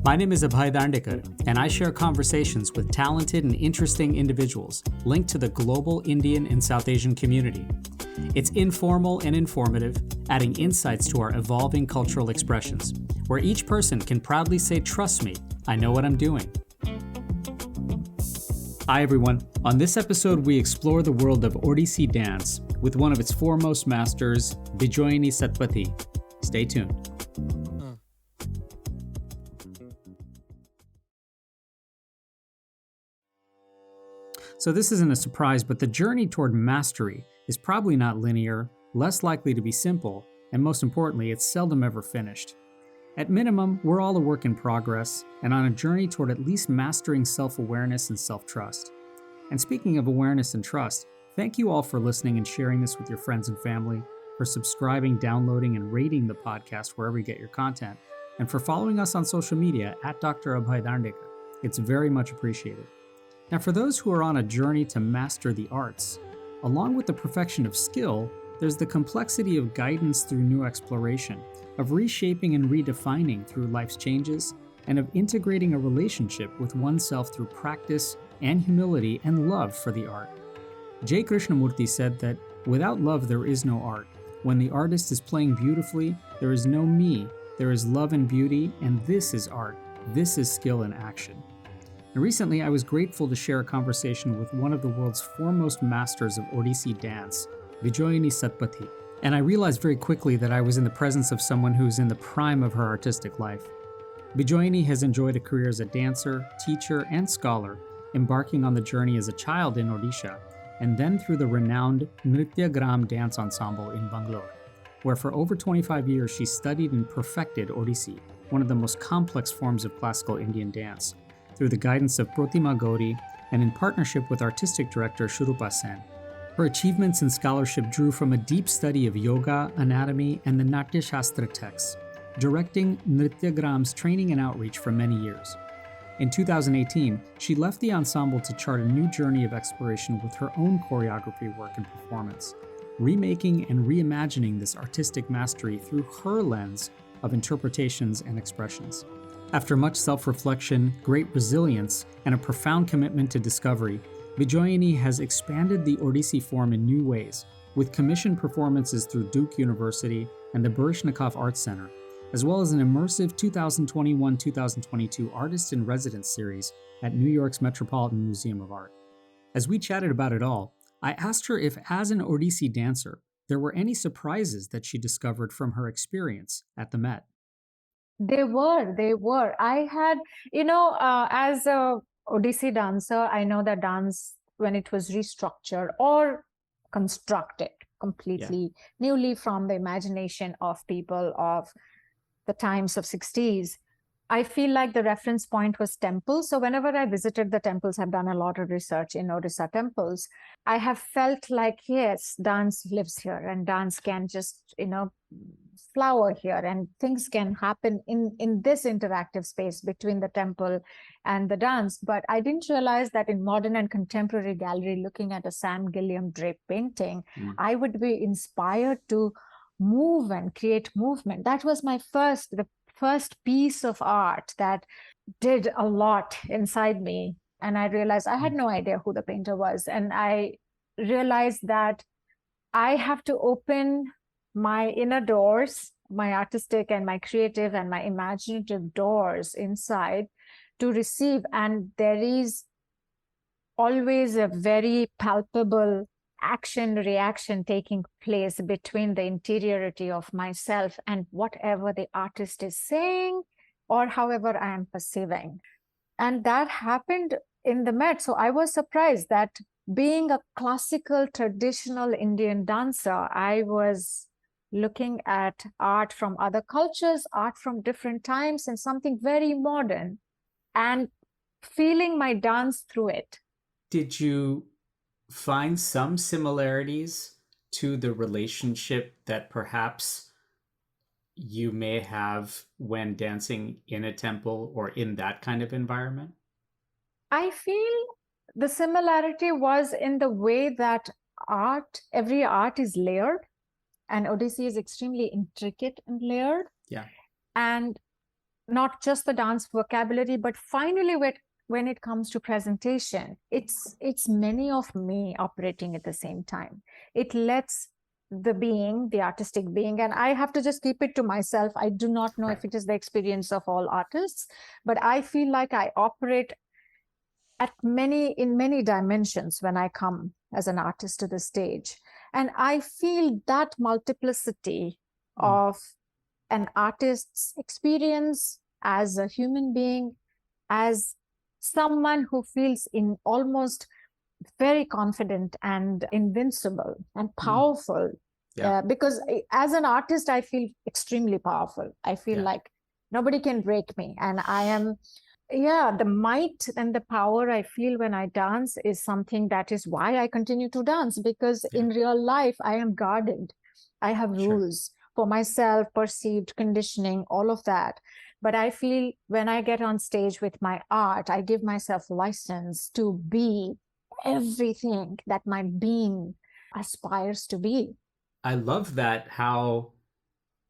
My name is Abhay and I share conversations with talented and interesting individuals linked to the global Indian and South Asian community. It's informal and informative, adding insights to our evolving cultural expressions, where each person can proudly say, "Trust me, I know what I'm doing." Hi everyone. On this episode, we explore the world of Odissi dance with one of its foremost masters, Bijayini Satpathy. Stay tuned. So this isn't a surprise, but the journey toward mastery is probably not linear, less likely to be simple, and most importantly, it's seldom ever finished. At minimum, we're all a work in progress and on a journey toward at least mastering self-awareness and self-trust. And speaking of awareness and trust, thank you all for listening and sharing this with your friends and family, for subscribing, downloading, and rating the podcast wherever you get your content, and for following us on social media at Dr. Abhay. It's very much appreciated. Now, for those who are on a journey to master the arts, along with the perfection of skill, there's the complexity of guidance through new exploration, of reshaping and redefining through life's changes, and of integrating a relationship with oneself through practice and humility and love for the art. J. Krishnamurti said that without love there is no art. When the artist is playing beautifully, there is no me, there is love and beauty, and this is art. This is skill in action. And recently, I was grateful to share a conversation with one of the world's foremost masters of Odissi dance, Bijayini Satpathy. And I realized very quickly that I was in the presence of someone who's in the prime of her artistic life. Bijayini has enjoyed a career as a dancer, teacher, and scholar, embarking on the journey as a child in Odisha, and then through the renowned Nrityagram dance ensemble in Bangalore, where for over 25 years she studied and perfected Odissi, one of the most complex forms of classical Indian dance, through the guidance of Pratima Gauri and in partnership with artistic director Shurupa Sen. Her achievements in scholarship drew from a deep study of yoga, anatomy, and the Natya Shastra texts, directing Nrityagram's training and outreach for many years. In 2018, she left the ensemble to chart a new journey of exploration with her own choreography work and performance, remaking and reimagining this artistic mastery through her lens of interpretations and expressions. After much self-reflection, great resilience, and a profound commitment to discovery, Bijayini has expanded the Odissi form in new ways, with commissioned performances through Duke University and the Baryshnikov Arts Center, as well as an immersive 2021-2022 Artist in Residence series at New York's Metropolitan Museum of Art. As we chatted about it all, I asked her if, as an Odissi dancer, there were any surprises that she discovered from her experience at the Met. They were. I had, as a Odissi dancer, I know that dance, when it was restructured or constructed completely newly from the imagination of people of the times of 60s, I feel like the reference point was temples. So whenever I visited the temples, I've done a lot of research in Odisha temples, I have felt like, yes, dance lives here and dance can just, flower here and things can happen in this interactive space between the temple and the dance. But I didn't realize that in modern and contemporary gallery, looking at a Sam Gilliam draped painting, I would be inspired to move and create movement. That was the first piece of art that did a lot inside me. And I realized I had no idea who the painter was. And I realized that I have to open my inner doors, my artistic and my creative and my imaginative doors inside to receive. And there is always a very palpable action reaction taking place between the interiority of myself and whatever the artist is saying or however I am perceiving. And that happened in the Met. So I was surprised that being a classical traditional Indian dancer, I was looking at art from other cultures, art from different times, and something very modern, and feeling my dance through it. Did you find some similarities to the relationship that perhaps you may have when dancing in a temple or in that kind of environment? I feel the similarity was in the way that every art is layered, and Odissi is extremely intricate and layered. Yeah. And not just the dance vocabulary, but finally when it comes to presentation, it's many of me operating at the same time. It lets the artistic being, and I have to just keep it to myself. I do not know if it is the experience of all artists, but I feel like I operate in many dimensions when I come as an artist to the stage. And I feel that multiplicity of an artist's experience as a human being, as someone who feels in almost very confident and invincible and powerful. Because as an artist, I feel extremely powerful. I feel like nobody can break me. And I am, the might and the power I feel when I dance is something that is why I continue to dance, because in real life, I am guarded. I have rules for myself, perceived conditioning, all of that. But I feel when I get on stage with my art, I give myself license to be everything that my being aspires to be. I love that, how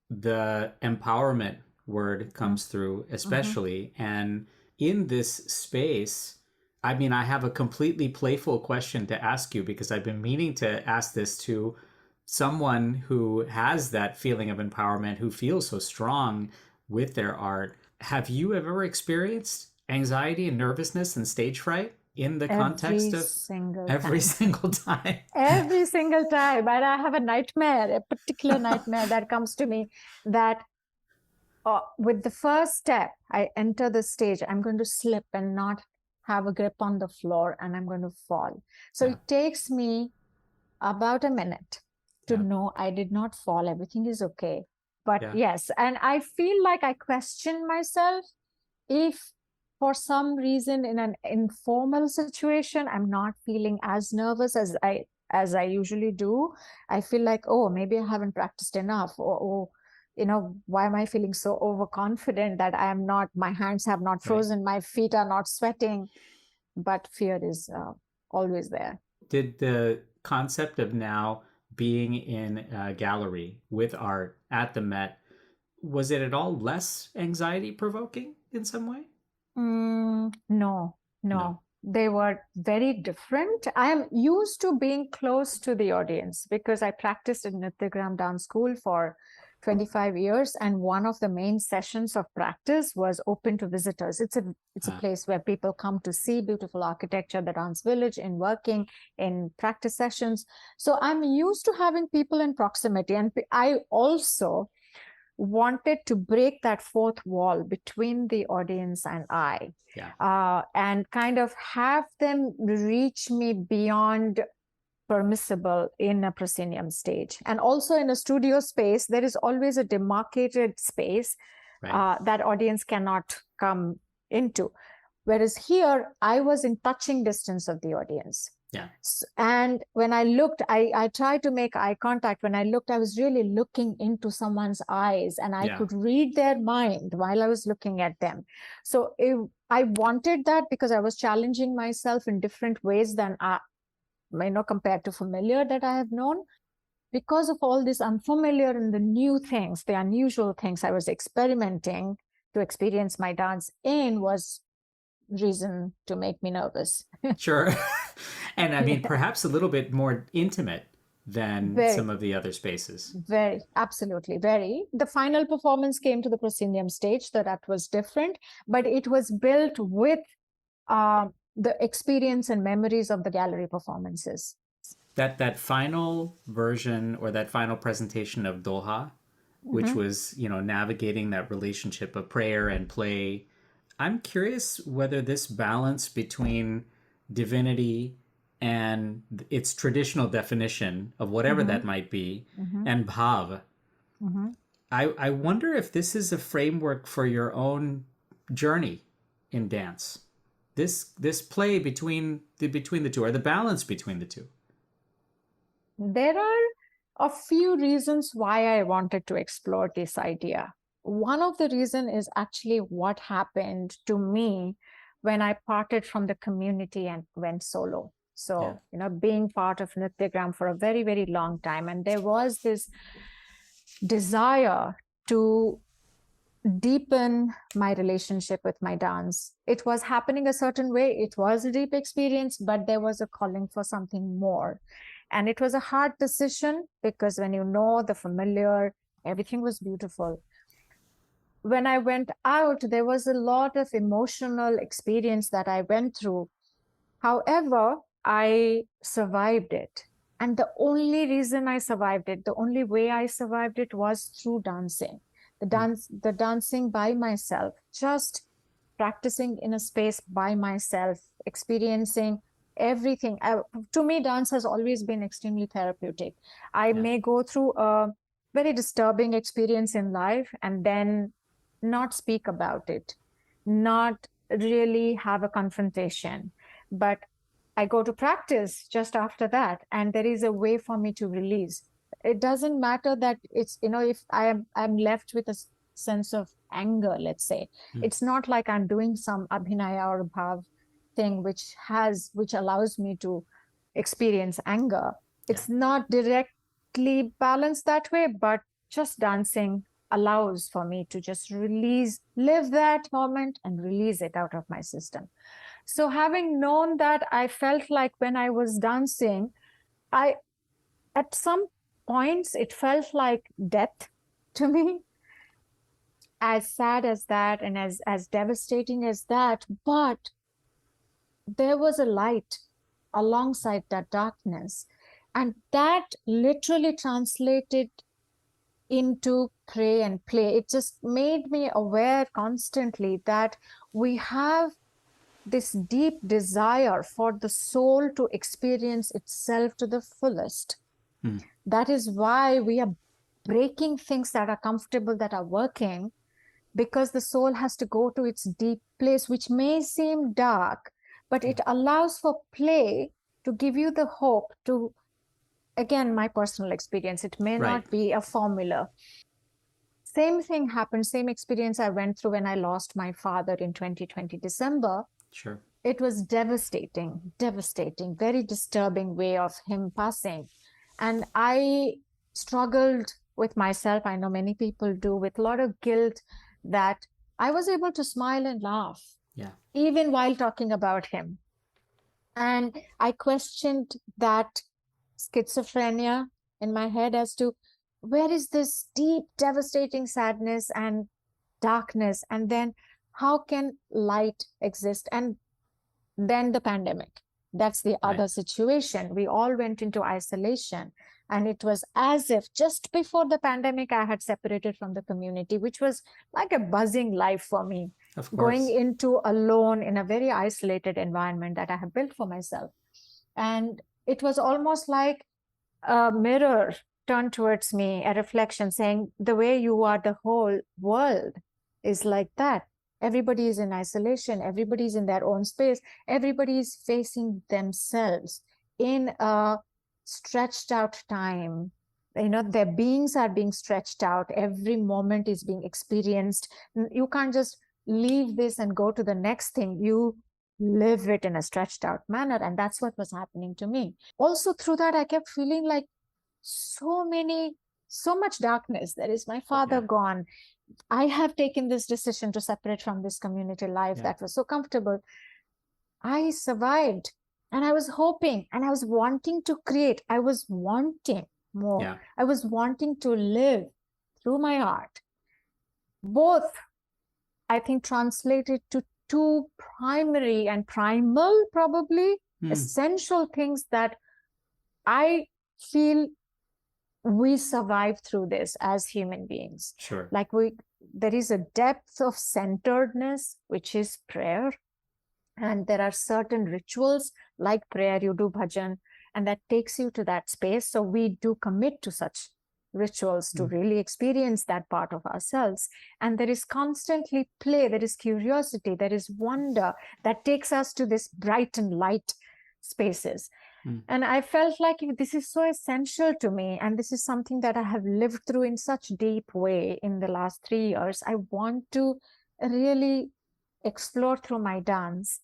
the empowerment word comes through, especially. And in this space, I mean, I have a completely playful question to ask you, because I've been meaning to ask this to someone who has that feeling of empowerment, who feels so strong with their art. Have you ever experienced anxiety and nervousness and stage fright in the context of every single time? Every single time. But I have a nightmare, a particular nightmare that comes to me, that with the first step, I enter the stage, I'm going to slip and not have a grip on the floor, and I'm going to fall. So it takes me about a minute to know I did not fall. Everything is okay. But yes, and I feel like I question myself if for some reason in an informal situation, I'm not feeling as nervous as I usually do. I feel like, oh, maybe I haven't practiced enough, or why am I feeling so overconfident that I am not, my hands have not frozen, my feet are not sweating, but fear is always there. Did the concept of now being in a gallery with art at the Met, was it at all less anxiety provoking in some way? No. They were very different. I am used to being close to the audience because I practiced in Nityagram Dance School for 25 years, and one of the main sessions of practice was open to visitors. It's a place where people come to see beautiful architecture, the dance village, in working, in practice sessions. So I'm used to having people in proximity, and I also wanted to break that fourth wall between the audience and I, and kind of have them reach me beyond permissible in a proscenium stage. And also in a studio space, there is always a demarcated space that audience cannot come into. Whereas here, I was in touching distance of the audience. And when I looked, I tried to make eye contact. When I looked, I was really looking into someone's eyes, and I could read their mind while I was looking at them. So I wanted that because I was challenging myself in different ways than compared to familiar that I have known. Because of all this unfamiliar and the new things, the unusual things I was experimenting to experience my dance in, was reason to make me nervous. Sure. And I mean, perhaps a little bit more intimate than some of the other spaces. Very, absolutely, very. The final performance came to the proscenium stage, so that was different, but it was built with the experience and memories of the gallery performances. That final version, or that final presentation of Doha, which was, navigating that relationship of prayer and play, I'm curious whether this balance between divinity and its traditional definition of whatever that might be, and bhav, I wonder if this is a framework for your own journey in dance. This play between the two, or the balance between the two. There are a few reasons why I wanted to explore this idea. One of the reasons is actually what happened to me when I parted from the community and went solo. So, being part of Nityagram for a very, very long time, and there was this desire to deepen my relationship with my dance. It was happening a certain way. It was a deep experience, but there was a calling for something more. And it was a hard decision because when you know the familiar, everything was beautiful. When I went out, there was a lot of emotional experience that I went through. However, I survived it. And the only reason I survived it, the only way I survived it was through dancing. The dancing by myself, just practicing in a space by myself, experiencing everything. To me, dance has always been extremely therapeutic. I may go through a very disturbing experience in life and then not speak about it, not really have a confrontation, but I go to practice just after that, and there is a way for me to release. It doesn't matter that it's, if I'm left with a sense of anger, let's say. It's not like I'm doing some abhinaya or bhav thing which allows me to experience anger. It's not directly balanced that way, but just dancing allows for me to just live that moment and release it out of my system. So having known that, I felt like when I was dancing, at some points, it felt like death to me, as sad as that and as devastating as that. But there was a light alongside that darkness. And that literally translated into pray and play. It just made me aware constantly that we have this deep desire for the soul to experience itself to the fullest. That is why we are breaking things that are comfortable, that are working, because the soul has to go to its deep place, which may seem dark, but it allows for play to give you the hope to, again, my personal experience, it may not be a formula. Same thing happened, same experience I went through when I lost my father in 2020 December. Sure. It was devastating, very disturbing way of him passing. And I struggled with myself. I know many people do, with a lot of guilt, that I was able to smile and laugh, even while talking about him. And I questioned that schizophrenia in my head as to where is this deep, devastating sadness and darkness, and then how can light exist? And then the pandemic. That's the other situation. We all went into isolation. And it was as if just before the pandemic, I had separated from the community, which was like a buzzing life for me. Of course. Going into alone in a very isolated environment that I have built for myself. And it was almost like a mirror turned towards me, a reflection saying, the way you are, the whole world is like that. Everybody is in isolation. Everybody's in their own space. Everybody is facing themselves in a stretched out time. Their beings are being stretched out. Every moment is being experienced. You can't just leave this and go to the next thing. You live it in a stretched out manner. And that's what was happening to me. Also through that, I kept feeling like so much darkness. There is my father gone. I have taken this decision to separate from this community life that was so comfortable. I survived, and I was hoping, and I was wanting to create. I was wanting more. I was wanting to live through my art. Both, I think, translated to two primary and primal, probably essential things that I feel we survive through this as human beings. Sure. Like there is a depth of centeredness, which is prayer. And there are certain rituals like prayer, you do bhajan, and that takes you to that space. So we do commit to such rituals to really experience that part of ourselves. And there is constantly play, there is curiosity, there is wonder that takes us to this bright and light spaces. And I felt like this is so essential to me. And this is something that I have lived through in such deep way in the last 3 years. I want to really explore through my dance.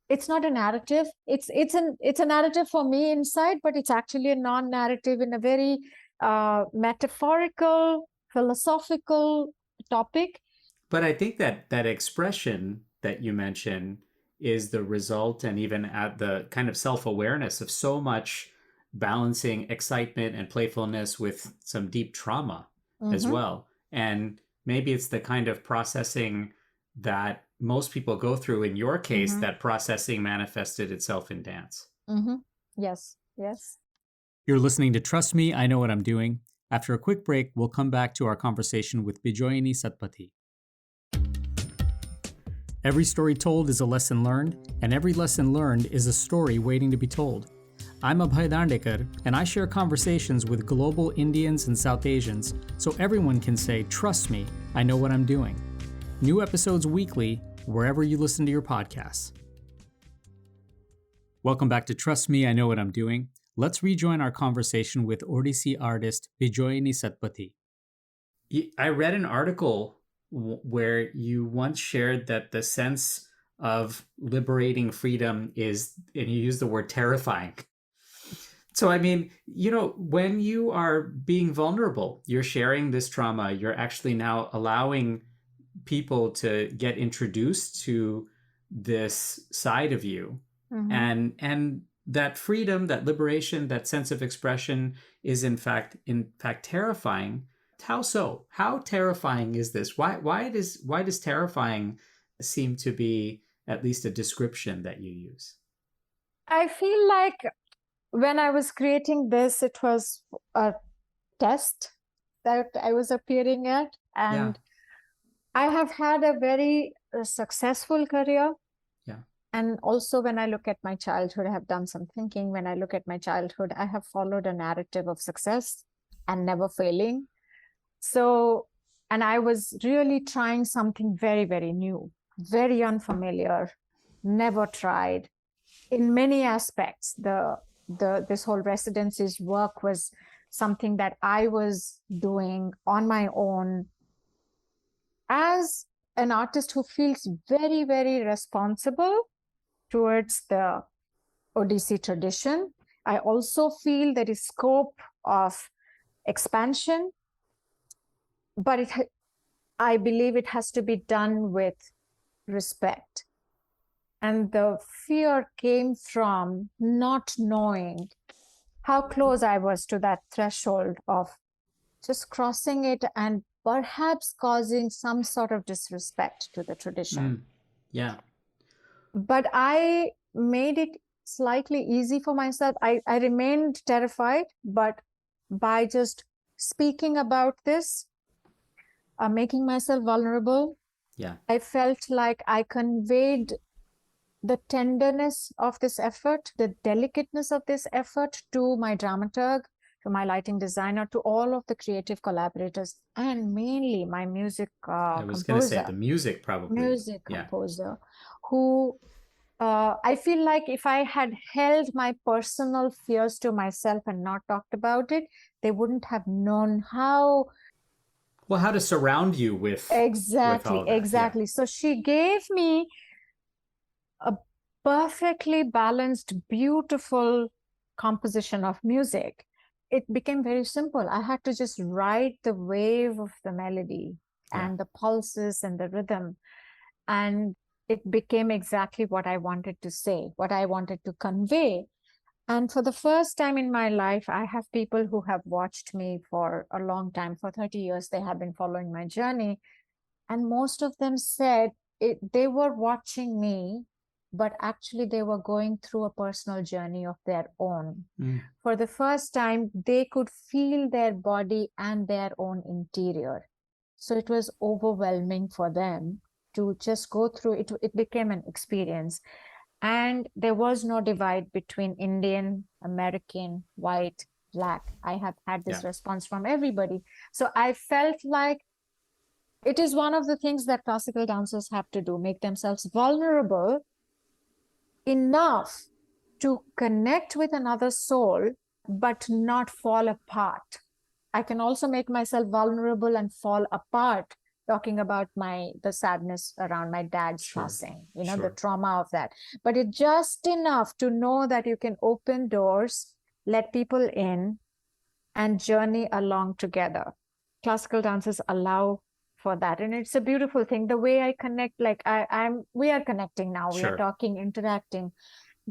It's not a narrative. It's a narrative for me inside, but it's actually a non-narrative in a very metaphorical, philosophical topic. But I think that that expression that you mentioned is the result and even at the kind of self-awareness of so much balancing excitement and playfulness with some deep trauma as Mm-hmm. well. And maybe it's the kind of processing that most people go through. In your case, Mm-hmm. that processing manifested itself in dance. Mm-hmm. Yes, yes. You're listening to Trust Me, I Know What I'm Doing. After a quick break, we'll come back to our conversation with Bijayini Satpathy. Every story told is a lesson learned, and every lesson learned is a story waiting to be told. I'm Abhay, and I share conversations with global Indians and South Asians so everyone can say, trust me, I know what I'm doing. New episodes weekly, wherever you listen to your podcasts. Welcome back to Trust Me, I Know What I'm Doing. Let's rejoin our conversation with Odissi artist Bijayini Satpathy. I read an article where you once shared that the sense of liberating freedom is, and you use the word terrifying. So, I mean, when you are being vulnerable, you're sharing this trauma, you're actually now allowing people to get introduced to this side of you. Mm-hmm. And that freedom, that liberation, that sense of expression is in fact terrifying. How so? How terrifying is this? Why does terrifying seem to be at least a description that you use? I feel like when I was creating this, it was a test that I was appearing at. And I have had a very successful career. Yeah. And also, when I look at my childhood, I have done some thinking. When I look at my childhood, I have followed a narrative of success and never failing. So, and I was really trying something very, very new, very unfamiliar, never tried. In many aspects, this whole residency's work was something that I was doing on my own as an artist who feels very, very responsible towards the Odissi tradition. I also feel there is scope of expansion, but I believe it has to be done with respect. And the fear came from not knowing how close I was to that threshold of just crossing it and perhaps causing some sort of disrespect to the tradition. Yeah. But I made it slightly easy for myself. I remained terrified, but by just speaking about this, making myself vulnerable, I felt like I conveyed the tenderness of this effort, the delicateness of this effort to my dramaturg, to my lighting designer, to all of the creative collaborators, and mainly my music I was going to say the music probably. Music composer, who I feel like if I had held my personal fears to myself and not talked about it, they wouldn't have known how. Well, how to surround you with Exactly, with all that. exactly. Yeah. So she gave me a perfectly balanced, beautiful composition of music. It became very simple. I had to just ride the wave of the melody and the pulses and the rhythm. And it became exactly what I wanted to say, what I wanted to convey. And for the first time in my life, I have people who have watched me for a long time. For 30 years, they have been following my journey. And most of them said they were watching me, but actually they were going through a personal journey of their own. For the first time, they could feel their body and their own interior. So it was overwhelming for them to just go through it. It became an experience. And there was no divide between Indian, American, white, black. I have had this response from everybody. So I felt like it is one of the things that classical dancers have to do, make themselves vulnerable enough to connect with another soul, but not fall apart. I can also make myself vulnerable and fall apart, talking about the sadness around my dad's passing, the trauma of that. But it's just enough to know that you can open doors, let people in, and journey along together. Classical dancers allow for that. And it's a beautiful thing. The way I connect, like we are connecting now, we are Sure. talking, interacting.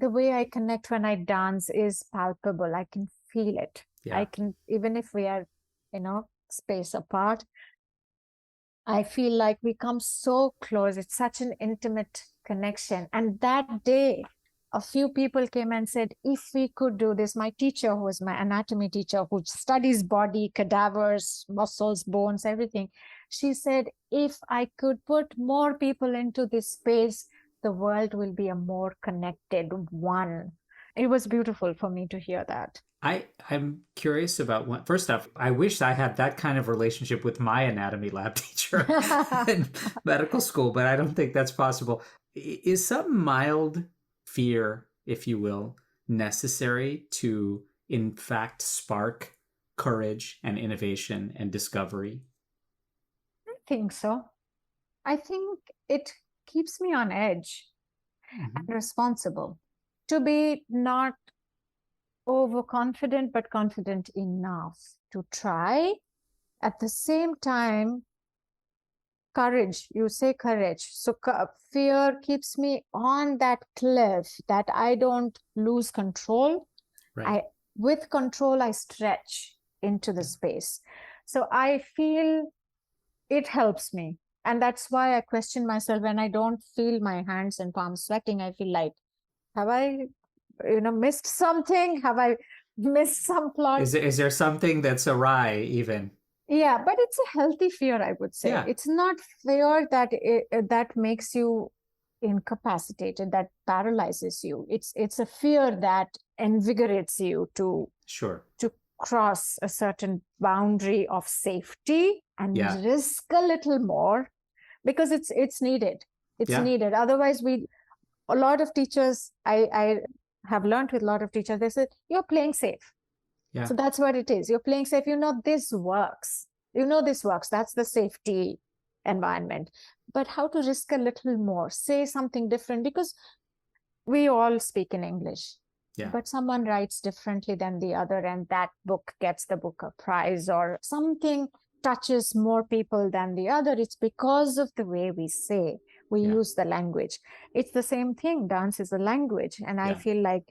The way I connect when I dance is palpable. I can feel it. Yeah. I can, even if we are, space apart, I feel like we come so close. It's such an intimate connection. And that day, a few people came and said, if we could do this, my teacher, who was my anatomy teacher, who studies body, cadavers, muscles, bones, everything, she said, if I could put more people into this space, the world will be a more connected one. It was beautiful for me to hear that. I'm curious about one. First off, I wish I had that kind of relationship with my anatomy lab teacher in medical school, but I don't think that's possible. Is some mild fear, if you will, necessary to, in fact, spark courage and innovation and discovery? I think so. I think it keeps me on edge and responsible to be not overconfident, but confident enough to try. At the same time, courage, you say courage. So fear keeps me on that cliff that I don't lose control. Right. With control, I stretch into the space. So I feel it helps me. And that's why I question myself when I don't feel my hands and palms sweating. I feel like, have I missed something? Have I missed some plot? Is there something that's awry even? Yeah, but it's a healthy fear, I would say. Yeah. It's not fear that makes you incapacitated, that paralyzes you. It's a fear that invigorates you to cross a certain boundary of safety and risk a little more, because it's needed. It's needed. Otherwise, a lot of teachers, I have learned with a lot of teachers, they said, you're playing safe. Yeah. So that's what it is. You're playing safe. This works. This works. That's the safety environment. But how to risk a little more, say something different, because we all speak in English. Yeah. But someone writes differently than the other, and that book gets the Booker Prize, or something touches more people than the other. It's because of the way we say. We use the language. It's the same thing. Dance is a language. And I feel like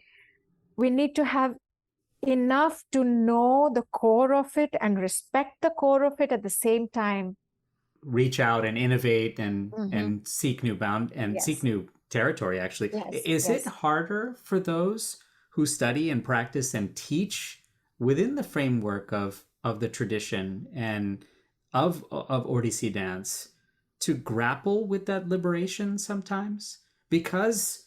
we need to have enough to know the core of it and respect the core of it, at the same time reach out and innovate and seek new seek new territory, actually. Is it harder for those who study and practice and teach within the framework of the tradition and of Odissi dance to grapple with that liberation sometimes? Because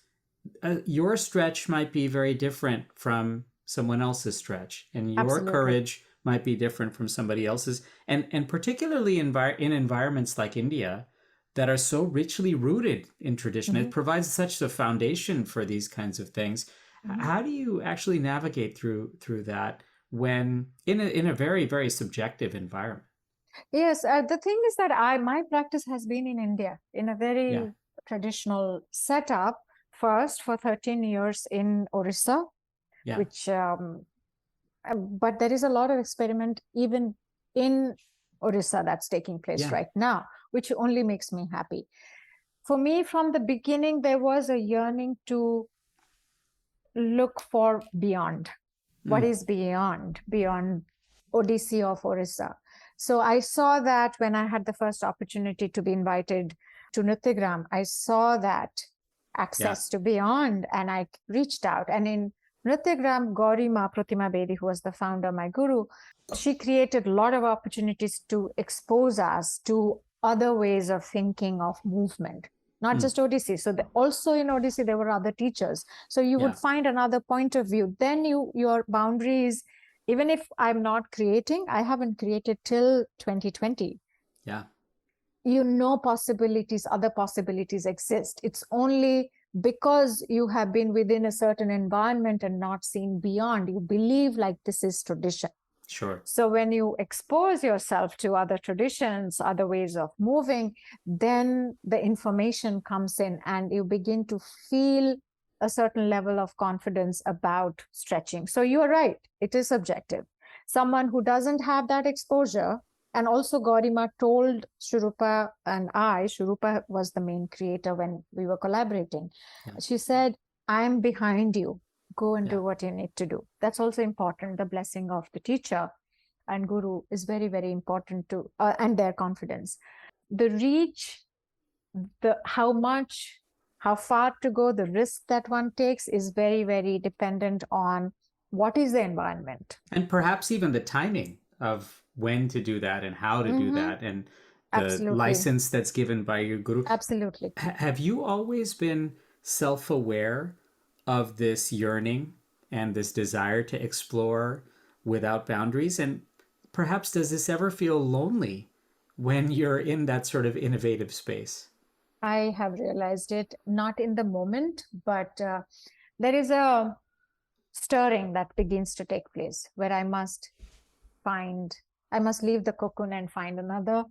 your stretch might be very different from someone else's stretch, and your courage might be different from somebody else's, and particularly in environments like India that are so richly rooted in tradition. It provides such a foundation for these kinds of things. How do you actually navigate through that when in a very, very subjective environment? Yes, the thing is that my practice has been in India in a very traditional setup. First, for 13 years in Orissa, which but there is a lot of experiment even in Orissa that's taking place right now, which only makes me happy. For me, from the beginning, there was a yearning to look for beyond. What is beyond Odissi of Orissa? So I saw that when I had the first opportunity to be invited to Nrityagram, I saw that access to beyond, and I reached out. And in Nrityagram, Gauri Ma Pratima Bedi, who was the founder, my guru, she created a lot of opportunities to expose us to other ways of thinking of movement, not just Odissi. So also in Odissi, there were other teachers. So you would find another point of view. Then your boundaries, even if I'm not creating, I haven't created till 2020. Yeah. Possibilities, other possibilities exist. It's only because you have been within a certain environment and not seen beyond. You believe like this is tradition. Sure. So when you expose yourself to other traditions, other ways of moving, then the information comes in and you begin to feel a certain level of confidence about stretching. So you are right. It is subjective. Someone who doesn't have that exposure And also Gaurima told Shurupa and Shurupa was the main creator when we were collaborating. Yeah. She said, I'm behind you. Go and Yeah. do what you need to do. That's also important. The blessing of the teacher and guru is very, very important to, and their confidence. The reach, how far to go, the risk that one takes is very, very dependent on what is the environment. And perhaps even the timing of when to do that and how to do that, and the Absolutely. license that's given by your guru. Absolutely. Have you always been self-aware of this yearning and this desire to explore without boundaries? And perhaps does this ever feel lonely when you're in that sort of innovative space? I have realized it, not in the moment, but there is a stirring that begins to take place where I must leave the cocoon and find another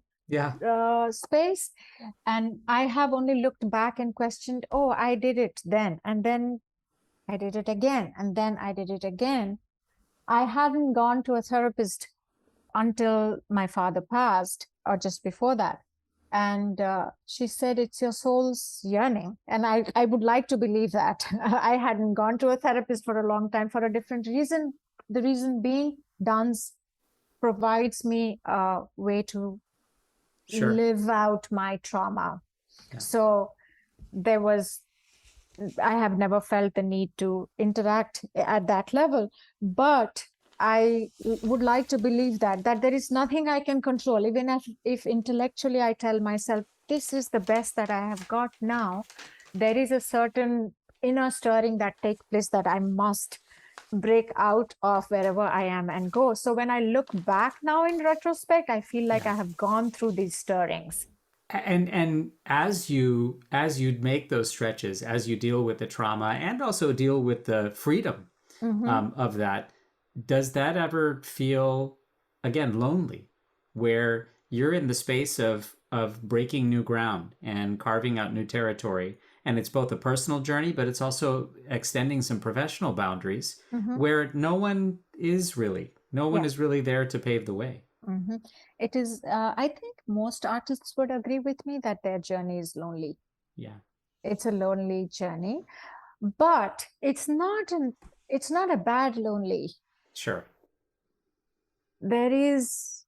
space. And I have only looked back and questioned, oh, I did it then, and then I did it again, and then I did it again. I hadn't gone to a therapist until my father passed, or just before that. And she said, it's your soul's yearning. And I would like to believe that. I hadn't gone to a therapist for a long time for a different reason. The reason being, dance provides me a way to live out my trauma. Yeah. So I have never felt the need to interact at that level, but I would like to believe that there is nothing I can control. Even if intellectually I tell myself, this is the best that I have got now, there is a certain inner stirring that takes place that I must break out of wherever I am and go. So when I look back now in retrospect, I feel like I have gone through these stirrings. And as you make those stretches, as you deal with the trauma and also deal with the freedom of that, does that ever feel, again, lonely, where you're in the space of breaking new ground and carving out new territory, and it's both a personal journey, but it's also extending some professional boundaries where no one is really there to pave the way? It is, I think most artists would agree with me that their journey is lonely. Yeah. It's a lonely journey, but it's not a bad lonely. Sure. There is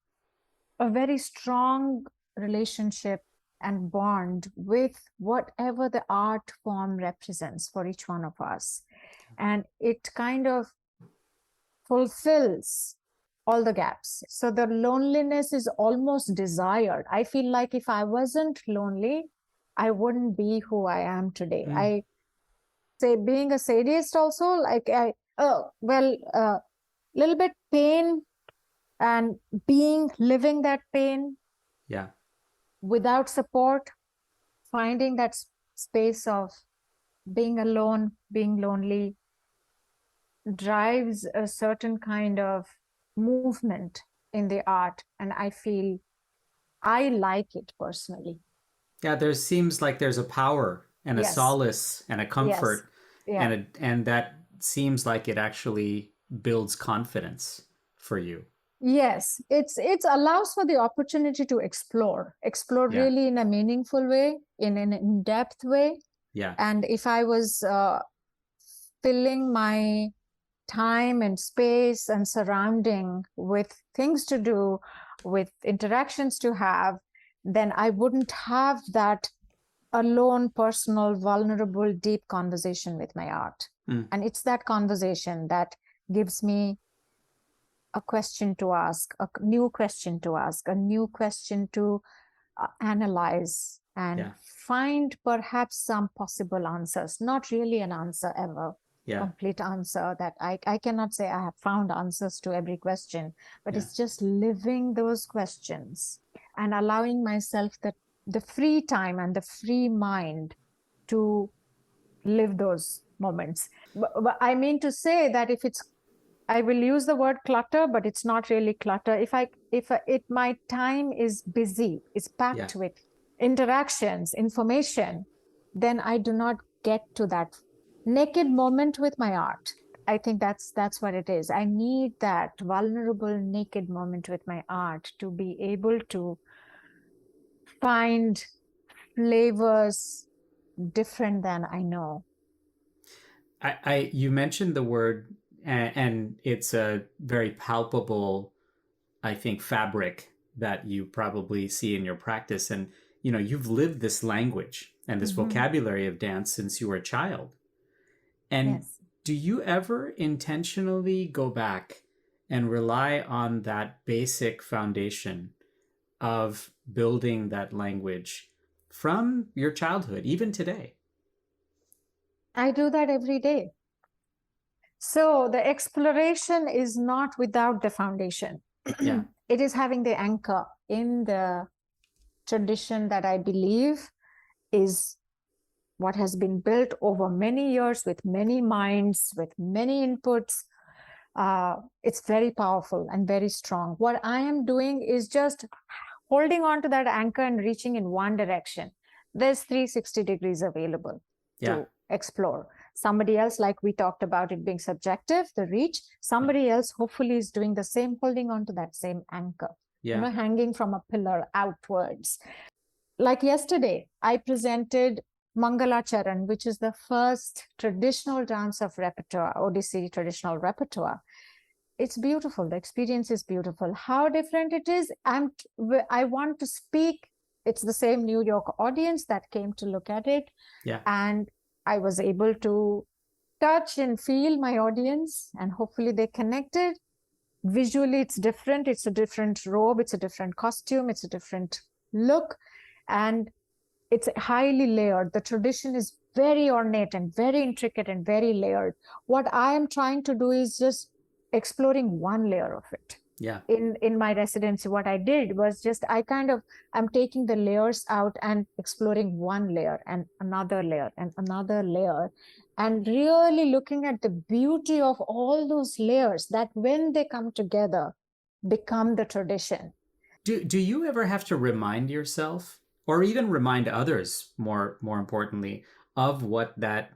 a very strong relationship and bond with whatever the art form represents for each one of us. And it kind of fulfills all the gaps. So the loneliness is almost desired. I feel like if I wasn't lonely, I wouldn't be who I am today. I say being a sadist also, like little bit pain and living that pain. Yeah. Without support, finding that space of being alone, being lonely, drives a certain kind of movement in the art, and I feel I like it personally. Yeah, there seems like there's a power and a solace and a comfort, and that seems like it actually builds confidence for you. Yes, it allows for the opportunity to explore really in a meaningful way, in an in-depth way. Yeah. And if I was filling my time and space and surrounding with things to do, with interactions to have, then I wouldn't have that alone, personal, vulnerable, deep conversation with my art. And it's that conversation that gives me a question to ask, a new question to ask, a new question to analyze and find perhaps some possible answers. Not really an answer ever. Complete answer that I cannot say I have found answers to every question, but it's just living those questions and allowing myself the free time and the free mind to live those moments. But I mean to say that I will use the word clutter, but it's not really clutter. If my time is busy, is packed with interactions, information, then I do not get to that naked moment with my art. I think that's what it is. I need that vulnerable, naked moment with my art to be able to find flavors different than I know. You mentioned the word, and it's a very palpable, I think, fabric that you probably see in your practice. And you've lived this language and this Mm-hmm. vocabulary of dance since you were a child. And Yes. do you ever intentionally go back and rely on that basic foundation of building that language from your childhood, even today? I do that every day. So the exploration is not without the foundation. Yeah. It is having the anchor in the tradition that I believe is what has been built over many years with many minds, with many inputs. It's very powerful and very strong. What I am doing is just holding on to that anchor and reaching in one direction. There's 360 degrees available Yeah. to explore. Somebody else, like we talked about it being subjective, the reach, somebody else hopefully is doing the same, holding on to that same anchor, Yeah. hanging from a pillar outwards. Like yesterday, I presented Mangala Charan, which is the first traditional dance of repertoire, Odissi traditional repertoire. It's beautiful. The experience is beautiful. How different it is, I want to speak. It's the same New York audience that came to look at it. Yeah. And I was able to touch and feel my audience, and hopefully they connected. Visually, it's different. It's a different robe. It's a different costume. It's a different look. And it's highly layered. The tradition is very ornate and very intricate and very layered. What I am trying to do is just exploring one layer of it. Yeah. In my residency, what I did was just I'm taking the layers out and exploring one layer and another layer and another layer, and really looking at the beauty of all those layers that when they come together become the tradition. Do you ever have to remind yourself, or even remind others, more importantly, of what that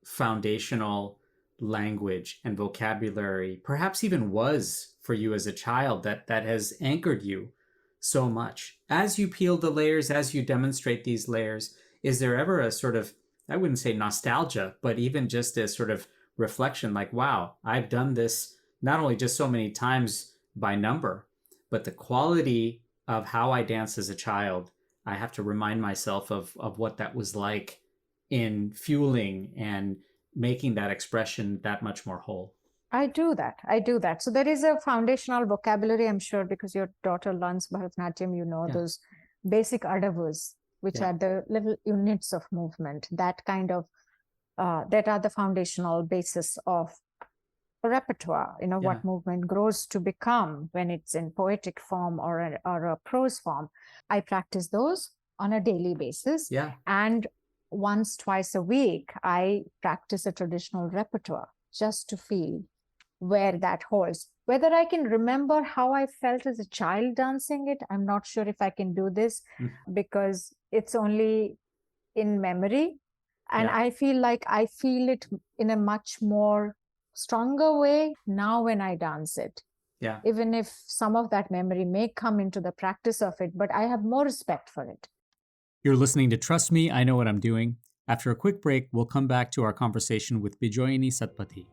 foundational language and vocabulary perhaps even was for you as a child, that has anchored you so much? As you peel the layers, as you demonstrate these layers, is there ever a sort of, I wouldn't say nostalgia, but even just a sort of reflection like, wow, I've done this not only just so many times by number, but the quality of how I danced as a child, I have to remind myself of what that was like in fueling and making that expression that much more whole. I do that. I do that. So there is a foundational vocabulary, I'm sure, because your daughter learns Bharatanatyam, Yeah. those basic adavas, which Yeah. are the little units of movement, that are the foundational basis of a repertoire, Yeah. what movement grows to become when it's in poetic form or a prose form. I practice those on a daily basis. Yeah. And once, twice a week, I practice a traditional repertoire just to feel where that holds. Whether I can remember how I felt as a child dancing it, I'm not sure if I can do this because it's only in memory. And Yeah. I feel like I feel it in a much more stronger way now when I dance it. Yeah. Even if some of that memory may come into the practice of it, but I have more respect for it. You're listening to Trust Me, I Know What I'm Doing. After a quick break, we'll come back to our conversation with Bijayini Satpathy.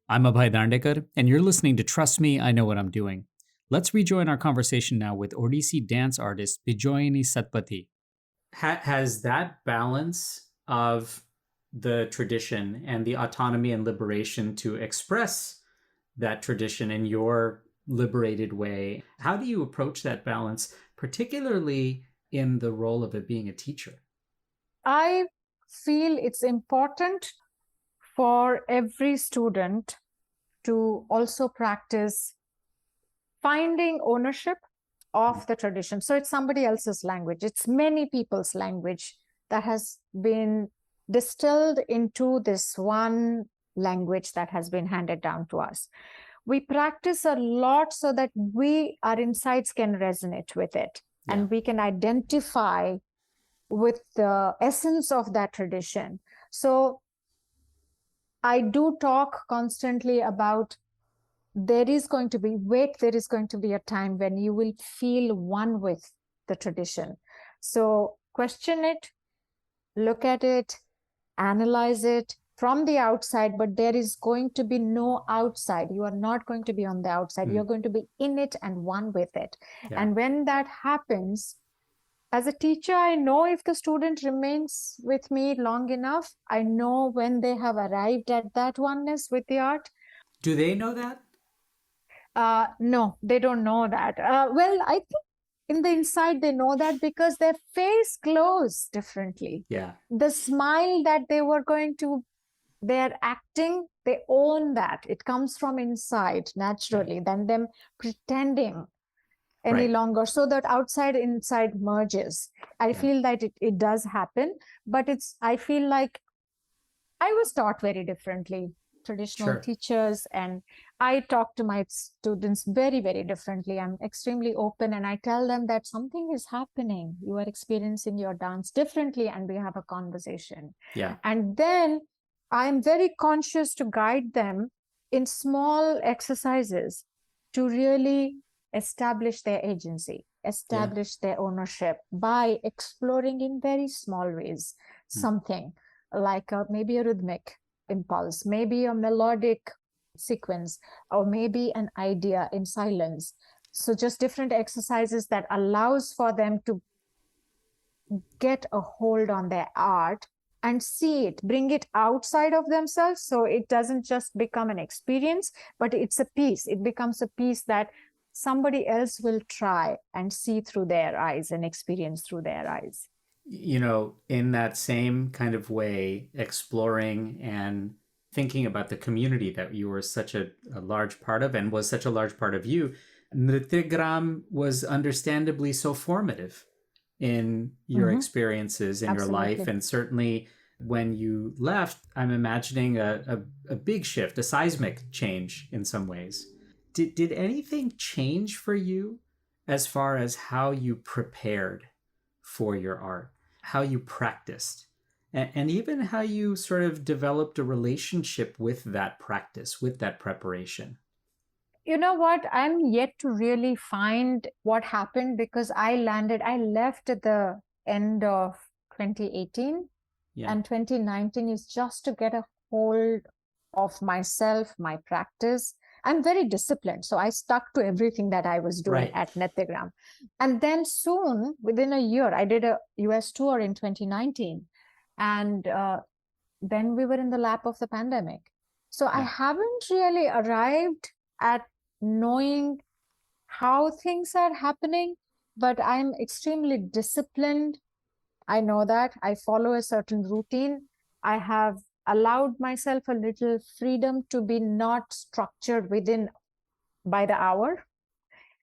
I'm Abhay Dandekar, and you're listening to Trust Me, I Know What I'm Doing. Let's rejoin our conversation now with Odissi dance artist Bijayini Satpathy. Has that balance of the tradition and the autonomy and liberation to express that tradition in your liberated way, how do you approach that balance, particularly in the role of it being a teacher? I feel it's important for every student to also practice finding ownership of the tradition. So it's somebody else's language. It's many people's language that has been distilled into this one language that has been handed down to us. We practice a lot so that our insights can resonate with it, and we can identify with the essence of that tradition. So I do talk constantly about there is going to be a time when you will feel one with the tradition. So question it, look at it, analyze it from the outside, but there is going to be no outside. You are not going to be on the outside. You're going to be in it and one with it. And when that happens, as a teacher, I know if the student remains with me long enough, I know when they have arrived at that oneness with the art. Do they know that? No, they don't know that. Well, I think in the inside, they know that because their face glows differently. Yeah. The smile that they're acting, they own that. It comes from inside naturally than them pretending any longer, so that outside inside merges. I feel that it does happen, but I feel like I was taught very differently, traditional teachers, and I talk to my students very, very differently. I'm extremely open, and I tell them that something is happening. You are experiencing your dance differently, and we have a conversation. And then I'm very conscious to guide them in small exercises to really establish their agency, establish their ownership by exploring in very small ways something like maybe a rhythmic impulse, maybe a melodic sequence, or maybe an idea in silence. So just different exercises that allows for them to get a hold on their art and see it, bring it outside of themselves. So it doesn't just become an experience, but it's a piece. It becomes a piece that somebody else will try and see through their eyes and experience through their eyes. You know, in that same kind of way, exploring and thinking about the community that you were such a large part of and was such a large part of you, Nrityagram was understandably so formative in your experiences in your life. And certainly when you left, I'm imagining a big shift, a seismic change in some ways. Did anything change for you as far as how you prepared for your art, how you practiced, and even how you sort of developed a relationship with that practice, with that preparation? You know what? I'm yet to really find what happened because I left at the end of 2018, and 2019 is just to get a hold of myself, my practice. I'm very disciplined, so I stuck to everything that I was doing at Nrityagram. And then soon, within a year, I did a US tour in 2019, and then we were in the lap of the pandemic. So I haven't really arrived at knowing how things are happening, but I'm extremely disciplined. I know that I follow a certain routine. I have allowed myself a little freedom to be not structured within by the hour,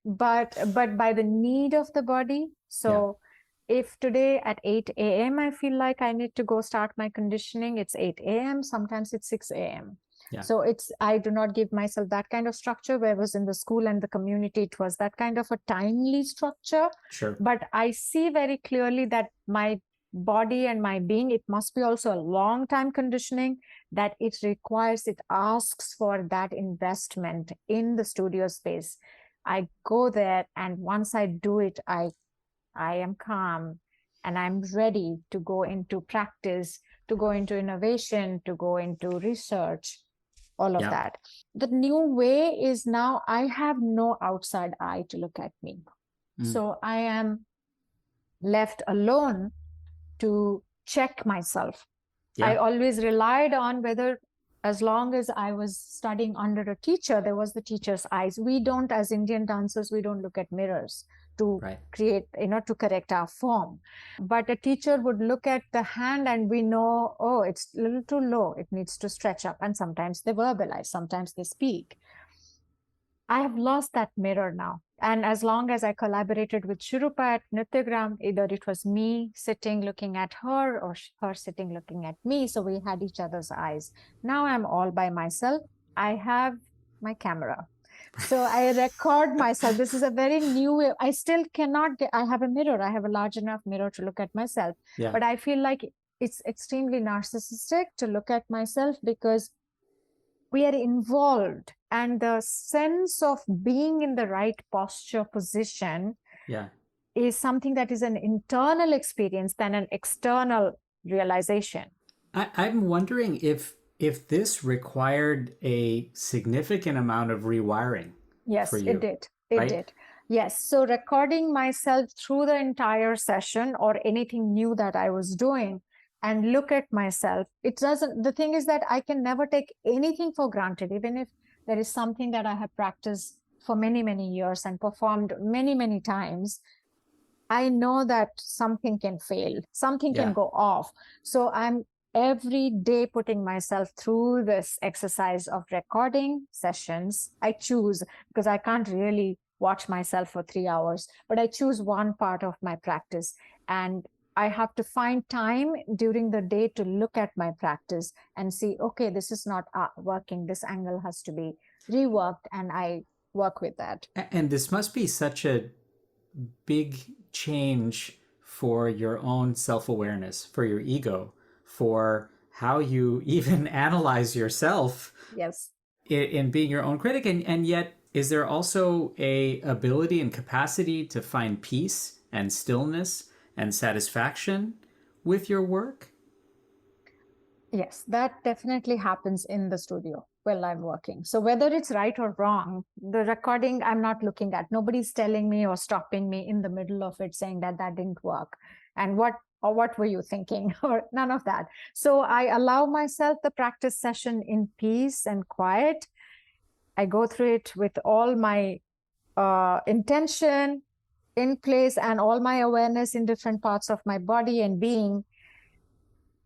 but by the need of the body. So if today at 8 a.m. I feel like I need to go start my conditioning, it's 8 a.m. Sometimes it's 6 a.m. So I do not give myself that kind of structure. Where I was in the school and the community, it was that kind of a timely structure. But I see very clearly that my body and my being, it must be also a long time conditioning, that it asks for that investment in the studio space. I go there, and once I do it, I am calm and I'm ready to go into practice, to go into innovation, to go into research, all of that. The new way is now I have no outside eye to look at me. So I am left alone to check myself. I always relied on whether, as long as I was studying under a teacher, there was the teacher's eyes. We don't, as Indian dancers, we don't look at mirrors to create, to correct our form. But a teacher would look at the hand and we know, oh, it's a little too low. It needs to stretch up. And sometimes they verbalize, sometimes they speak. I have lost that mirror now. And as long as I collaborated with Shurupa at Nityagram, either it was me sitting looking at her or her sitting looking at me. So we had each other's eyes. Now I'm all by myself. I have my camera. So I record myself. This is a very new way. I still cannot get, I have a mirror. I have a large enough mirror to look at myself. Yeah. But I feel like it's extremely narcissistic to look at myself because we are involved, and the sense of being in the right posture position Yeah. is something that is an internal experience than an external realization. I'm wondering if this required a significant amount of rewiring. Yes, for you, it did. It right? did. Yes. So recording myself through the entire session or anything new that I was doing and look at myself, it doesn't, the thing is that I can never take anything for granted, even if there is something that I have practiced for many, many years and performed many, many times. I know that something can fail, something can Yeah. go off. So I'm every day putting myself through this exercise of recording sessions. I choose, because I can't really watch myself for 3 hours, but I choose one part of my practice. And I have to find time during the day to look at my practice and see, okay, this is not working. This angle has to be reworked, and I work with that. And this must be such a big change for your own self-awareness, for your ego, for how you even analyze yourself. Yes. In being your own critic. And yet, is there also a ability and capacity to find peace and stillness and satisfaction with your work? Yes, that definitely happens in the studio while I'm working. So whether it's right or wrong, the recording I'm not looking at. Nobody's telling me or stopping me in the middle of it saying that that didn't work. And what were you thinking? Or none of that. So I allow myself the practice session in peace and quiet. I go through it with all my intention in place and all my awareness in different parts of my body and being.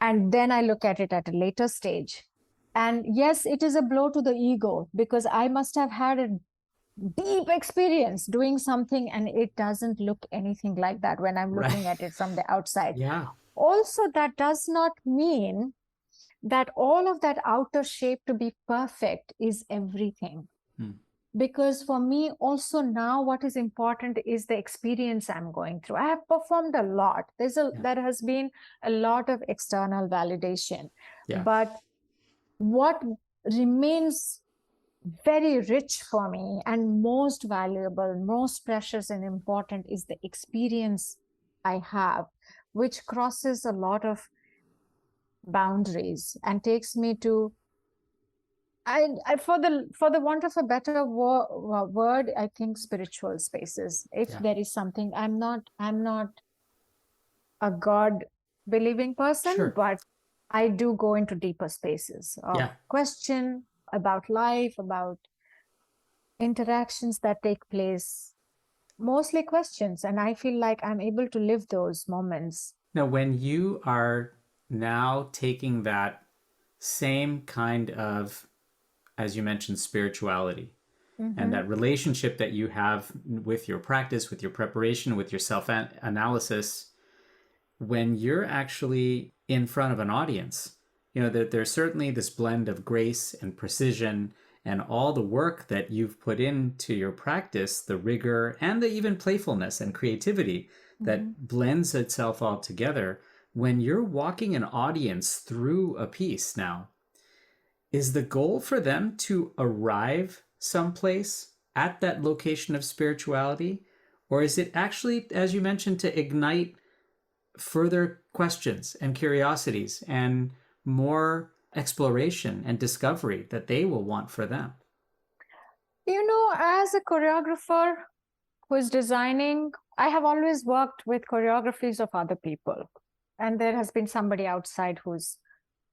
And then I look at it at a later stage. And yes, it is a blow to the ego because I must have had a deep experience doing something and it doesn't look anything like that when I'm looking at it from the outside. Yeah. Also, that does not mean that all of that outer shape to be perfect is everything. Because for me also now what is important is the experience I'm going through. I have performed a lot. There has been a lot of external validation. Yeah. But what remains very rich for me and most valuable, most precious and important is the experience I have, which crosses a lot of boundaries and takes me to for the want of a better word, I think spiritual spaces. If there is something, I'm not a God believing person, Sure. but I do go into deeper spaces of question about life, about interactions that take place, mostly questions. And I feel like I'm able to live those moments. Now, when you are now taking that same kind of, as you mentioned, spirituality, and that relationship that you have with your practice, with your preparation, with your self-analysis, when you're actually in front of an audience, you know, that there's certainly this blend of grace and precision and all the work that you've put into your practice, the rigor and the even playfulness and creativity that blends itself all together. When you're walking an audience through a piece now, is the goal for them to arrive someplace at that location of spirituality? Or is it actually, as you mentioned, to ignite further questions and curiosities and more exploration and discovery that they will want for them? You know, as a choreographer who is designing, I have always worked with choreographies of other people. And there has been somebody outside who's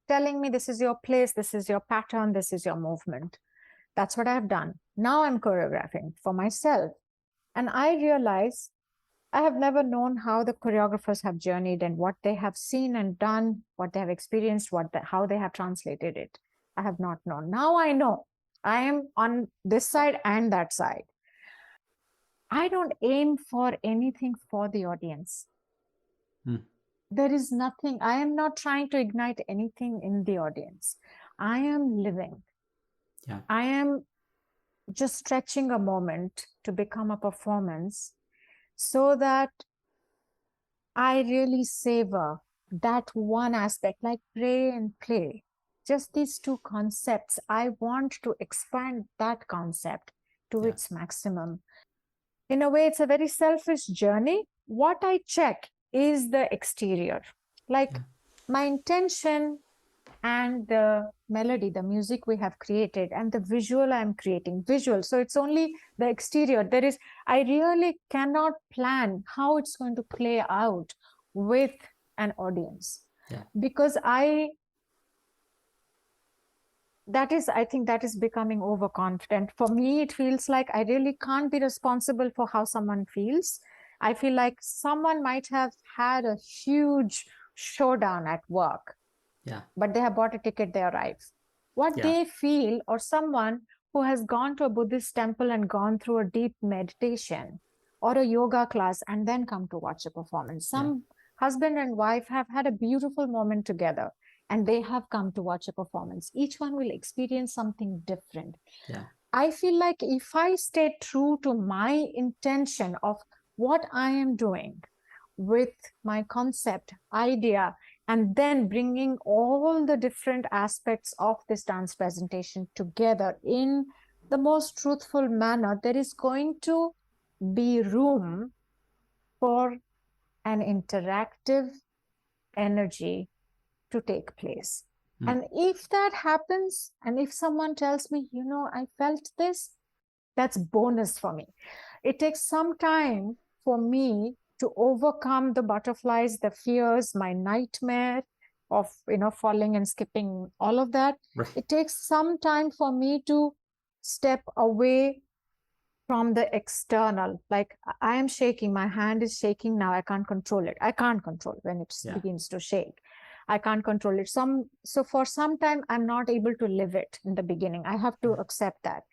telling me, this is your place, this is your pattern, this is your movement. That's what I've done. Now I'm choreographing for myself. And I realize I have never known how the choreographers have journeyed and what they have seen and done, what they have experienced, how they have translated it. I have not known. Now I know. I am on this side and that side. I don't aim for anything for the audience. There is nothing, I am not trying to ignite anything in the audience. I am living. Yeah. I am just stretching a moment to become a performance so that I really savor that one aspect, like pray and play. Just these two concepts, I want to expand that concept to its maximum. In a way, it's a very selfish journey. What I check is the exterior. Like my intention and the melody, the music we have created, and the visual I'm creating, visual. So it's only the exterior. I really cannot plan how it's going to play out with an audience. Because I think that is becoming overconfident. For me, it feels like I really can't be responsible for how someone feels. I feel like someone might have had a huge showdown at work, but they have bought a ticket, they arrive. What they feel, or someone who has gone to a Buddhist temple and gone through a deep meditation or a yoga class and then come to watch a performance. Some husband and wife have had a beautiful moment together and they have come to watch a performance. Each one will experience something different. I feel like if I stay true to my intention of what I am doing with my concept, idea, and then bringing all the different aspects of this dance presentation together in the most truthful manner, there is going to be room for an interactive energy to take place. And if that happens, and if someone tells me, I felt this, that's bonus for me. It takes some time for me to overcome the butterflies, the fears, my nightmare of, falling and skipping, all of that. It takes some time for me to step away from the external. Like, I am shaking, my hand is shaking now, I can't control it. I can't control when it begins to shake. I can't control it. So for some time, I'm not able to live it in the beginning. I have to accept that.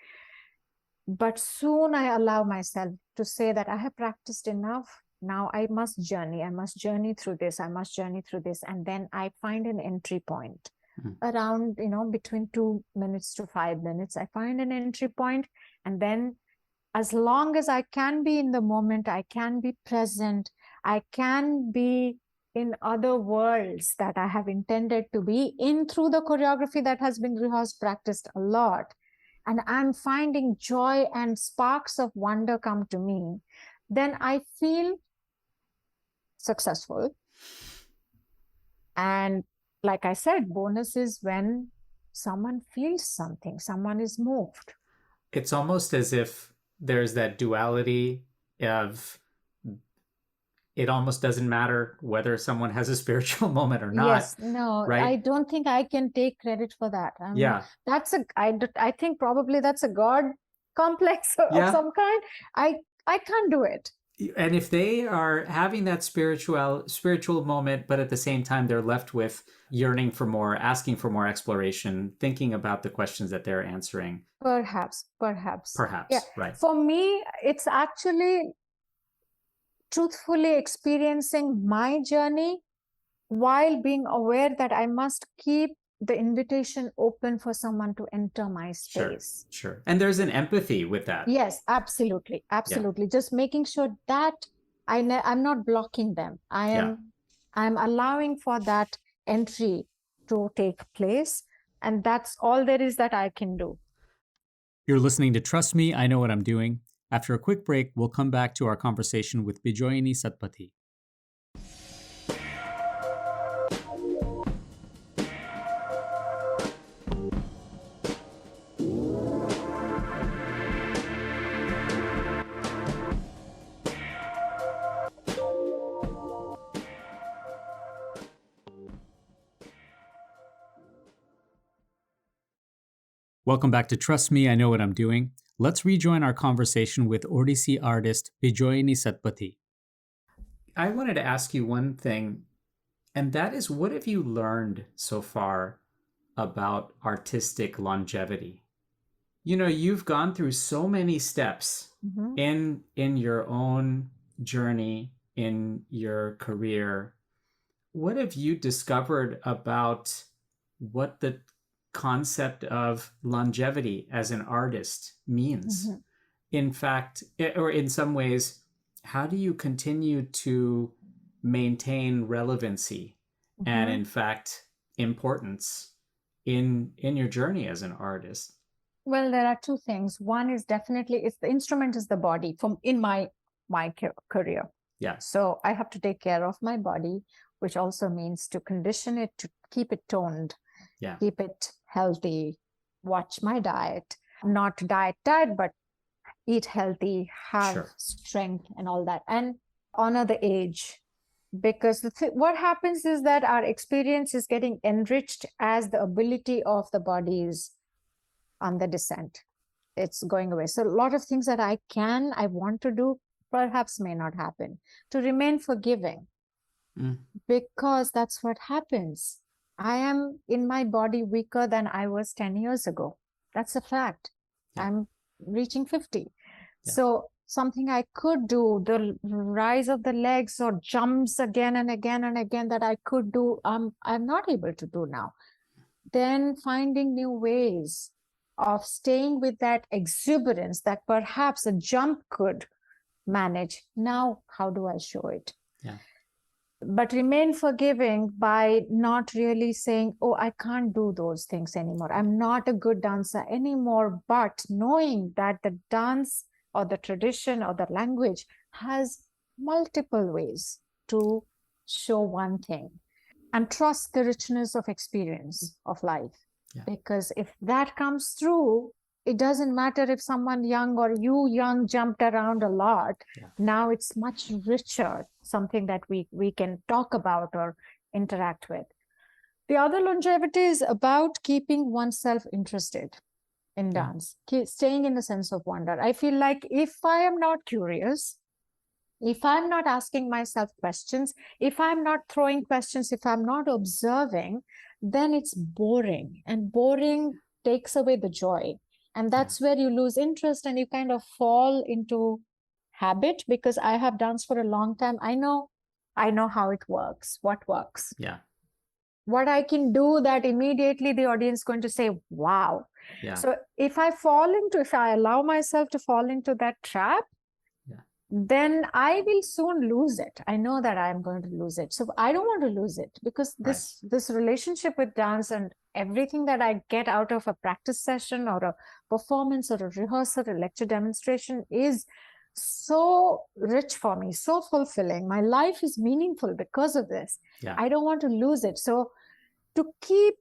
But soon I allow myself to say that I have practiced enough. Now I must journey. I must journey through this. I must journey through this. And then I find an entry point around, between 2 minutes to 5 minutes. I find an entry point. And then as long as I can be in the moment, I can be present, I can be in other worlds that I have intended to be in through the choreography that has been rehearsed, practiced a lot. And I'm finding joy and sparks of wonder come to me, then I feel successful. And like I said, bonus is when someone feels something, someone is moved. It's almost as if there's that duality of it almost doesn't matter whether someone has a spiritual moment or not. Yes, no, right? I don't think I can take credit for that. I think probably that's a God complex of some kind. I can't do it. And if they are having that spiritual moment, but at the same time they're left with yearning for more, asking for more exploration, thinking about the questions that they're answering. Perhaps. Yeah. Right. For me, it's actually truthfully experiencing my journey while being aware that I must keep the invitation open for someone to enter my space. Sure. And there's an empathy with that. Yes, absolutely. Just making sure that I'm not blocking them. I'm allowing for that entry to take place. And that's all there is that I can do. You're listening to Trust Me, I Know What I'm Doing. After a quick break, we'll come back to our conversation with Bijayini Satpathy. Welcome back to Trust Me, I Know What I'm Doing. Let's rejoin our conversation with Odissi artist Bijayini Satpathy. I wanted to ask you one thing, and that is, what have you learned so far about artistic longevity? You've gone through so many steps Mhm. in your own journey in your career. What have you discovered about what the concept of longevity as an artist means? Mhm. In fact, or in some ways, how do you continue to maintain relevancy and, Mhm. in fact, importance in your journey as an artist? Well, there are two things. One is definitely it's the instrument is the body from in my career. Yeah, So I have to take care of my body, which also means to condition it, to keep it toned, yeah, keep it healthy, watch my diet, not diet, but eat healthy, have sure. strength and all that, and honor the age. Because what happens is that our experience is getting enriched as the ability of the body is on the descent. It's going away. So a lot of things that I want to do, perhaps may not happen. To remain forgiving, Mm, because that's what happens. I am in my body weaker than I was 10 years ago. That's a fact. yeah, I'm reaching 50. yeah, So something I could do, the rise of the legs or jumps again and again and again that I could do, I'm not able to do now. Then finding new ways of staying with that exuberance that perhaps a jump could manage. Now, how do I show it? yeah, But remain forgiving by not really saying, oh, I can't do those things anymore. I'm not a good dancer anymore. But knowing that the dance or the tradition or the language has multiple ways to show one thing, and trust the richness of experience of life. yeah, Because if that comes through, it doesn't matter if someone young or you young jumped around a lot. yeah, Now it's much richer, something that we can talk about or interact with. The other longevity is about keeping oneself interested in yeah, dance, staying in a sense of wonder. I feel like if I am not curious, if I'm not asking myself questions, if I'm not throwing questions, if I'm not observing, then it's boring. And boring takes away the joy. And yeah, that's where you lose interest and you kind of fall into habit. Because I have danced for a long time. I know how it works, what works. yeah, What I can do that immediately the audience is going to say, wow. yeah, So if I allow myself to fall into that trap, yeah, then I will soon lose it. I know that I am going to lose it. So I don't want to lose it, because right. this relationship with dance and everything that I get out of a practice session or a performance or a rehearsal, a lecture demonstration is so rich for me, so fulfilling. My life is meaningful because of this. Yeah, I don't want to lose it. So to keep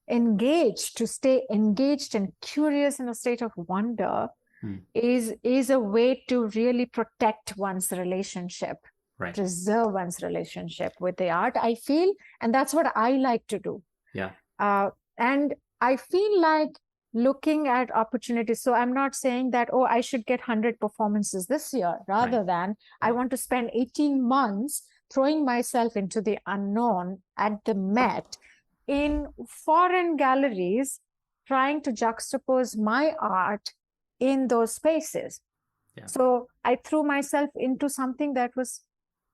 engaged, to stay engaged and curious in a state of wonder, mm, is a way to really protect one's relationship, right. preserve one's relationship with the art, I feel. And that's what I like to do. Yeah, And I feel like looking at opportunities. So I'm not saying that, oh, I should get 100 performances this year, right, rather than I right. want to spend 18 months throwing myself into the unknown at the Met in foreign galleries, trying to juxtapose my art in those spaces. Yeah, So I threw myself into something that was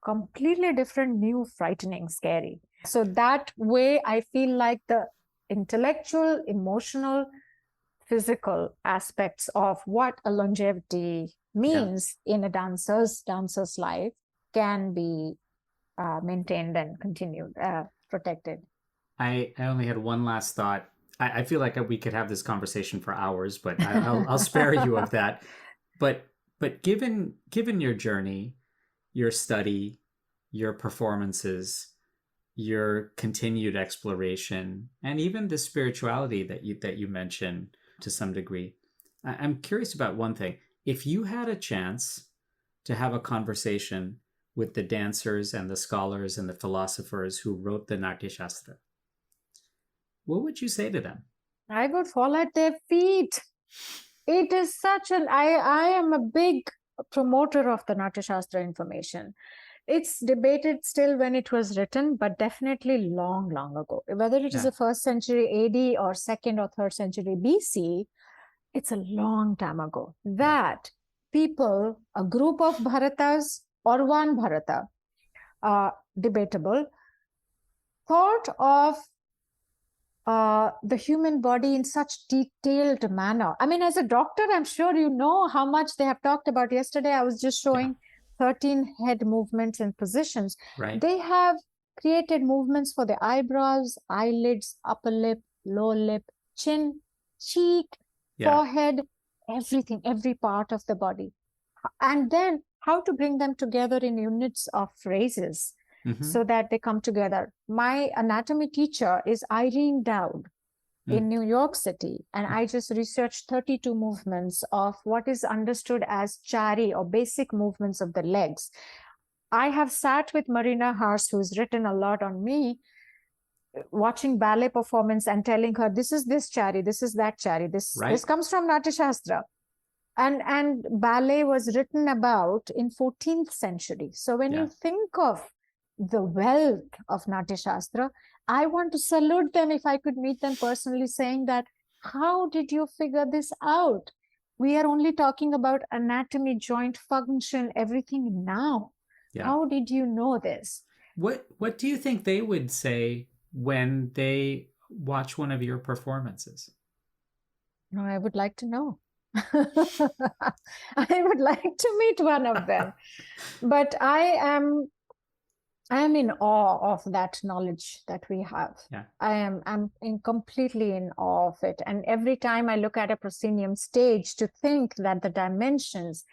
completely different, new, frightening, scary. So that way, I feel like the intellectual, emotional, physical aspects of what a longevity yeah. means in a dancer's life can be maintained and continued, protected. I only had one last thought. I feel like we could have this conversation for hours, but I'll spare you of that. But given your journey, your study, your performances, your continued exploration, and even the spirituality that you mentioned to some degree, I'm curious about one thing. If you had a chance to have a conversation with the dancers and the scholars and the philosophers who wrote the Natya Shastra, what would you say to them? I would fall at their feet. It is such an I am a big promoter of the Natya Shastra information. It's debated still when it was written, but definitely long, long ago. Whether it is Yeah, the first century AD or second or third century BC, It's a long time ago that people, a group of Bharatas or one Bharata, debatable, thought of the human body in such detailed manner. I mean, as a doctor, I'm sure you know how much they have talked about. Yesterday, I was just showing 13 head movements and positions. Right. They have created movements for the eyebrows, eyelids, upper lip, lower lip, chin, cheek, forehead, everything, every part of the body. And then how to bring them together in units of phrases so that they come together. My anatomy teacher is Irene Dowd in New York City, and I just researched 32 movements of what is understood as chari or basic movements of the legs. I have sat with Marina Hars, who's written a lot on me, watching ballet performance and telling her, this is this chari, this is that chari, this comes from Natya Shastra. And ballet was written about in 14th century. So when you think of the wealth of Natya Shastra, I want to salute them if I could meet them personally, saying that, how did you figure this out? We are only talking about anatomy, joint function, everything now. How did you know this? What do you think they would say when they watch one of your performances? No, I would like to know. I would like to meet one of them. But I am in awe of that knowledge that we have. I'm completely in awe of it. And every time I look at a proscenium stage, to think that the dimensions,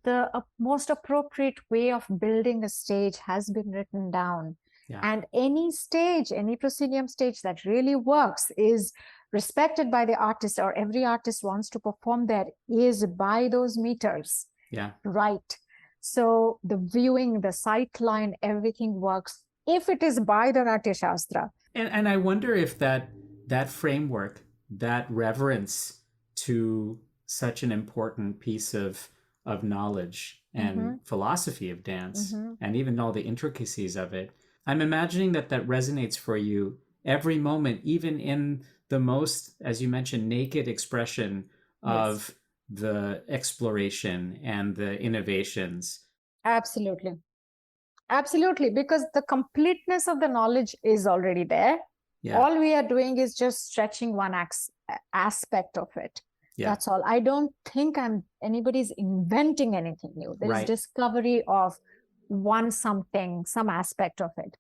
the most appropriate way of building a stage has been written down. And any stage, any proscenium stage that really works is respected by the artist, or every artist wants to perform there, is by those meters. Right. So the viewing, the sight line, everything works if it is by the Natya Shastra. And I wonder if that framework, that reverence to such an important piece of knowledge and philosophy of dance, and even all the intricacies of it, I'm imagining that resonates for you every moment, even in the most, as you mentioned, naked expression of the exploration and the innovations. Absolutely. Absolutely, because the completeness of the knowledge is already there. All we are doing is just stretching one aspect of it. That's all. I don't think anybody's inventing anything new. There's discovery of some aspect of it.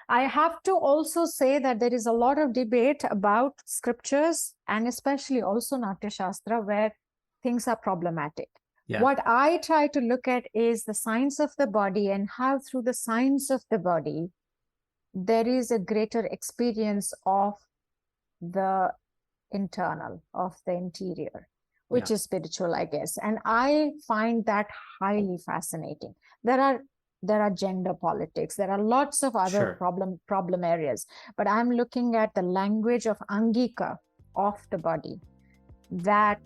I have to also say that there is a lot of debate about scriptures, and especially also Natya Shastra, where things are problematic. What I try to look at is the science of the body, and how through the science of the body, there is a greater experience of the internal, of the interior, which is spiritual, I guess. And I find that highly fascinating. There are gender politics. There are lots of other problem areas. But I'm looking at the language of Angika, of the body. That,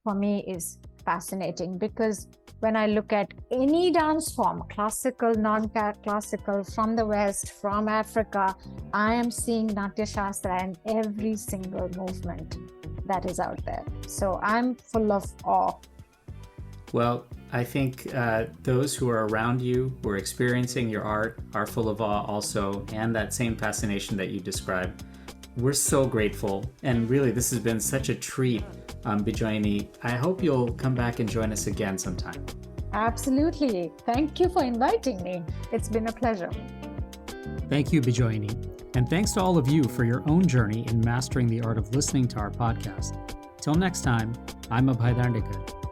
for me, is fascinating, because when I look at any dance form, classical, non-classical, from the West, from Africa, I am seeing Natya Shastra in every single movement that is out there. So I'm full of awe. Well, I think those who are around you, who are experiencing your art, are full of awe also, and that same fascination that you described. We're so grateful, and really this has been such a treat, Bijayini. I hope you'll come back and join us again sometime. Absolutely. Thank you for inviting me. It's been a pleasure. Thank you, Bijayini. And thanks to all of you for your own journey in mastering the art of listening to our podcast. Till next time, I'm Abhay.